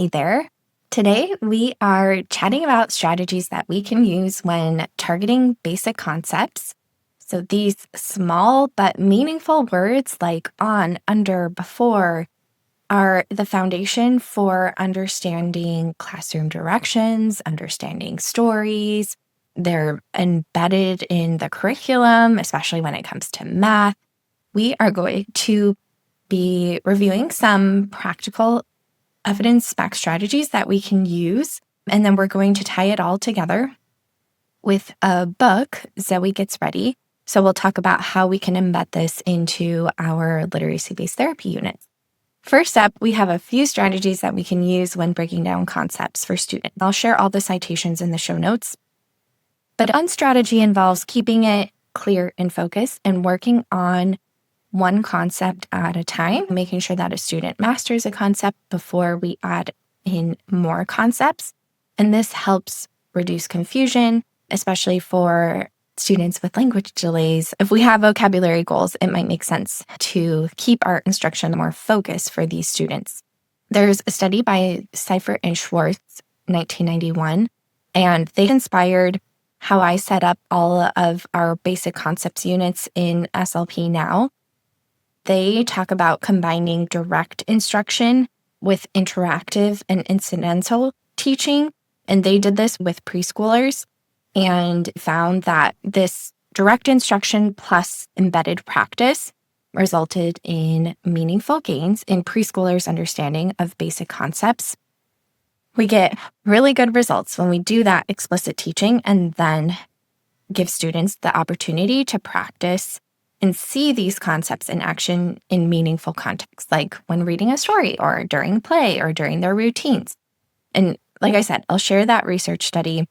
Hey there. Today, we are chatting about strategies that we can use when targeting basic concepts. So, these small but meaningful words like on, under, before are the foundation for understanding classroom directions, understanding stories. They're embedded in the curriculum, especially when it comes to math. We are going to be reviewing some practical evidence-backed strategies that we can use. And then we're going to tie it all together with a book, Zoe Gets Ready. So we'll talk about how we can embed this into our literacy-based therapy units. First up, we have a few strategies that we can use when breaking down concepts for students. I'll share all the citations in the show notes. But one strategy involves keeping it clear and focused and working on one concept at a time, making sure that a student masters a concept before we add in more concepts. And this helps reduce confusion, especially for students with language delays. If we have vocabulary goals, it might make sense to keep our instruction more focused for these students. There's a study by Seifert and Schwartz, 1991, and they inspired how I set up all of our basic concepts units in SLP now. They talk about combining direct instruction with interactive and incidental teaching, and they did this with preschoolers and found that this direct instruction plus embedded practice resulted in meaningful gains in preschoolers' understanding of basic concepts. We get really good results when we do that explicit teaching and then give students the opportunity to practice and see these concepts in action in meaningful contexts, like when reading a story or during play or during their routines. And like I said, I'll share that research study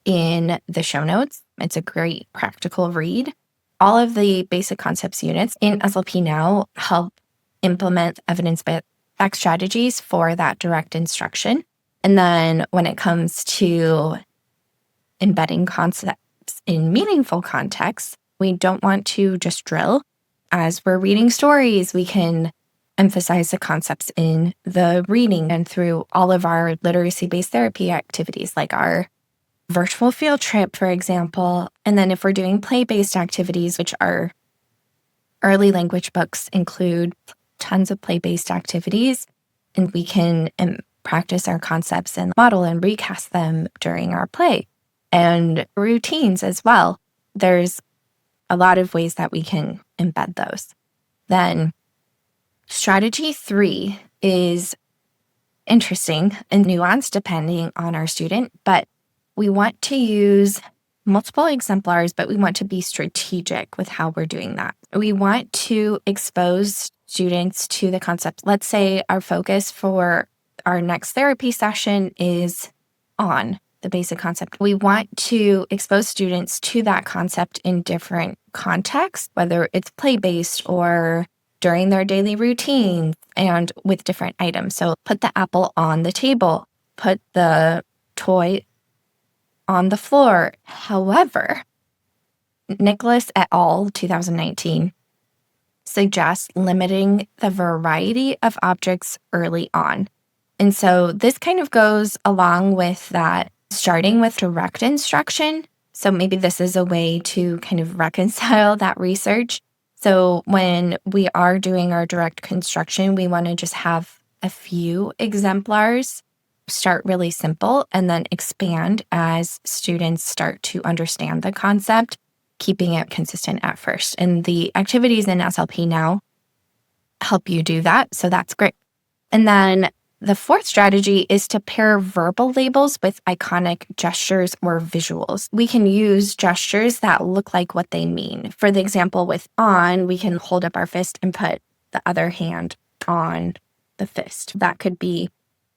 in the show notes. It's a great practical read. All of the basic concepts units in SLP now help implement evidence-backed strategies for that direct instruction. And then when it comes to embedding concepts in meaningful contexts, we don't want to just drill. As we're reading stories, we can emphasize the concepts in the reading and through all of our literacy-based therapy activities, like our virtual field trip, for example. And then if we're doing play-based activities, which our early language books include tons of play-based activities, and we can practice our concepts and model and recast them during our play and routines as well. There's a lot of ways that we can embed those. Then strategy 3 is interesting and nuanced depending on our student, but we want to use multiple exemplars, but we want to be strategic with how we're doing that. We want to expose students to the concept. Let's say our focus for our next therapy session is on the basic concept. We want to expose students to that concept in different contexts, whether it's play-based or during their daily routine and with different items. So put the apple on the table, put the toy on the floor. However, Nicholas et al., 2019, suggests limiting the variety of objects early on. And so this kind of goes along with that, starting with direct instruction. So maybe this is a way to kind of reconcile that research. So when we are doing our direct construction, we want to just have a few exemplars, start really simple, and then expand as students start to understand the concept, keeping it consistent at first. And the activities in SLP now help you do that. So that's great. And then the fourth strategy is to pair verbal labels with iconic gestures or visuals. We can use gestures that look like what they mean. For the example with on, we can hold up our fist and put the other hand on the fist. That could be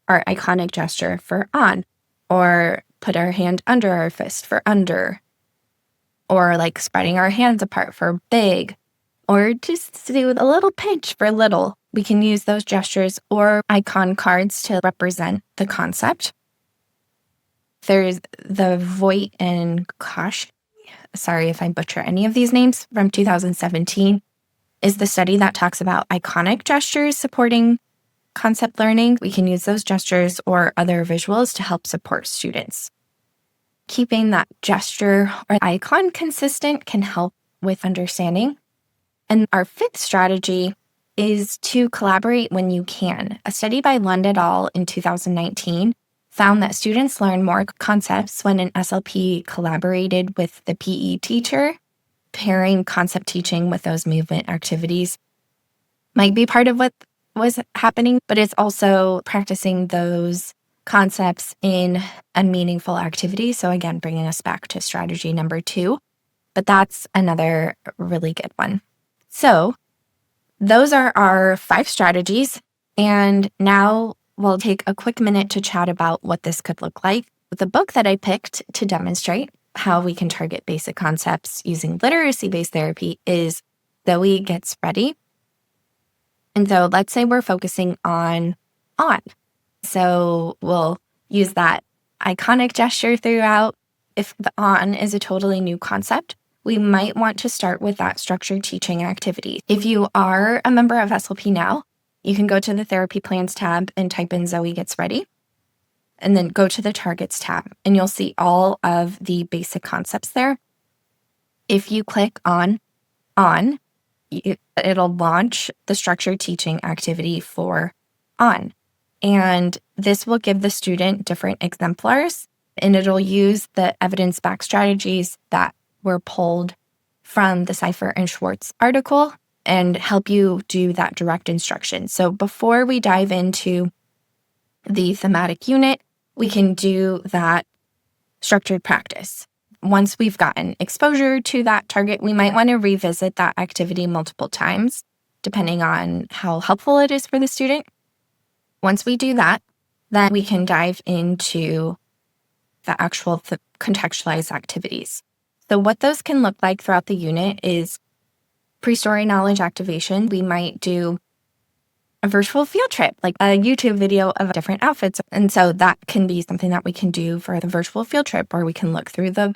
our iconic gesture for on, or put our hand under our fist for under, or like spreading our hands apart for big, or just do a little pinch for little. We can use those gestures or icon cards to represent the concept. There's the Voigt and Kosh, sorry if I butcher any of these names, from 2017, is the study that talks about iconic gestures supporting concept learning, we can use those gestures or other visuals to help support students. Keeping that gesture or icon consistent can help with understanding. And our fifth strategy is to collaborate when you can. A study by Lund et al. In 2019 found that students learn more concepts when an SLP collaborated with the PE teacher. Pairing concept teaching with those movement activities might be part of what was happening, but it's also practicing those concepts in a meaningful activity. So again, bringing us back to strategy number 2, but that's another really good one. So those are our 5 strategies. And now we'll take a quick minute to chat about what this could look like. The book that I picked to demonstrate how we can target basic concepts using literacy-based therapy is Zoe Gets Ready. And so let's say we're focusing on. So we'll use that iconic gesture throughout. If the on is a totally new concept, we might want to start with that structured teaching activity. If you are a member of SLP now, you can go to the Therapy Plans tab and type in Zoe Gets Ready, and then go to the Targets tab, and you'll see all of the basic concepts there. If you click on, it'll launch the structured teaching activity for on. And this will give the student different exemplars, and it'll use the evidence-backed strategies that were pulled from the Cipher and Schwartz article and help you do that direct instruction. So before we dive into the thematic unit, we can do that structured practice. Once we've gotten exposure to that target, we might want to revisit that activity multiple times, depending on how helpful it is for the student. Once we do that, then we can dive into the actual contextualized activities. So what those can look like throughout the unit is pre-story knowledge activation. We might do a virtual field trip, like a YouTube video of different outfits. And so that can be something that we can do for the virtual field trip, or we can look through the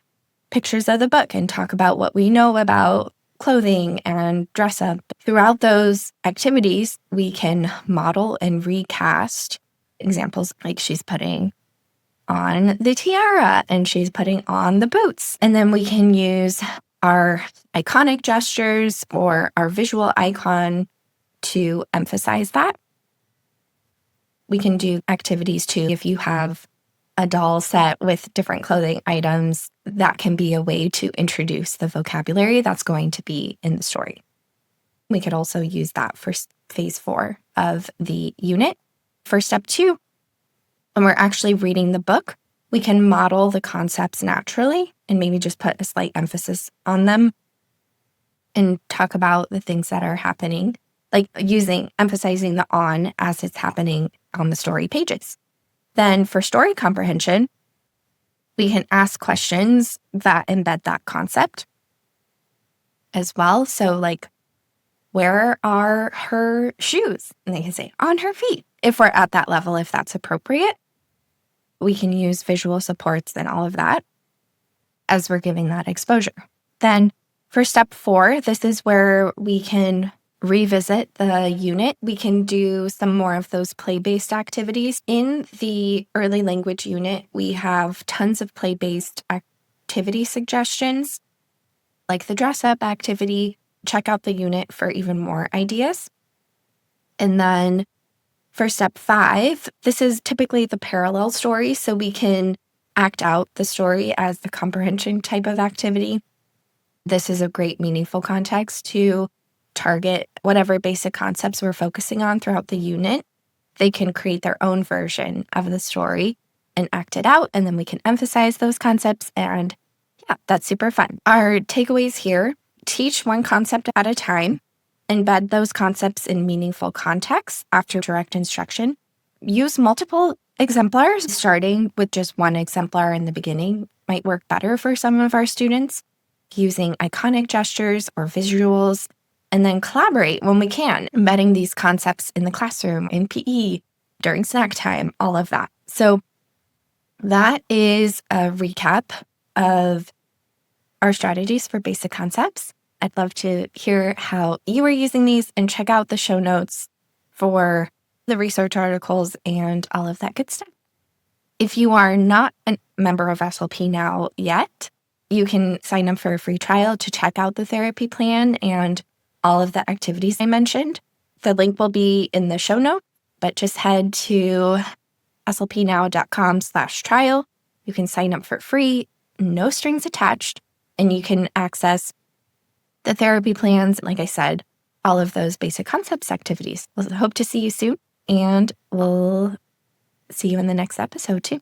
pictures of the book and talk about what we know about clothing and dress up. Throughout those activities, we can model and recast examples, like she's putting on the tiara and she's putting on the boots. And then we can use our iconic gestures or our visual icon to emphasize that. We can do activities too. If you have a doll set with different clothing items, that can be a way to introduce the vocabulary that's going to be in the story. We could also use that for phase 4 of the unit. For step 2, when we're actually reading the book, we can model the concepts naturally and maybe just put a slight emphasis on them and talk about the things that are happening, like emphasizing the on as it's happening on the story pages. Then for story comprehension, we can ask questions that embed that concept as well. So like, where are her shoes? And they can say, on her feet. If we're at that level, if that's appropriate, we can use visual supports and all of that as we're giving that exposure. Then for step 4, this is where we can revisit the unit. We can do some more of those play-based activities. In the early language unit, we have tons of play-based activity suggestions, like the dress-up activity. Check out the unit for even more ideas. And then for step 5, this is typically the parallel story, so we can act out the story as the comprehension type of activity. This is a great meaningful context to target whatever basic concepts we're focusing on throughout the unit. They can create their own version of the story and act it out, and then we can emphasize those concepts, and yeah, that's super fun. Our takeaways here: teach one concept at a time. Embed those concepts in meaningful contexts after direct instruction. Use multiple exemplars. Starting with just one exemplar in the beginning might work better for some of our students. Using iconic gestures or visuals, and then collaborate when we can, embedding these concepts in the classroom, in PE, during snack time, all of that. So that is a recap of our strategies for basic concepts. I'd love to hear how you are using these, and check out the show notes for the research articles, and all of that good stuff. If you are not a member of SLP Now yet, you can sign up for a free trial to check out the therapy plan and all of the activities I mentioned. The link will be in the show notes, but just head to slpnow.com/trial. You can sign up for free, no strings attached, and you can access the therapy plans, like I said, all of those basic concepts activities. We'll hope to see you soon, and we'll see you in the next episode too.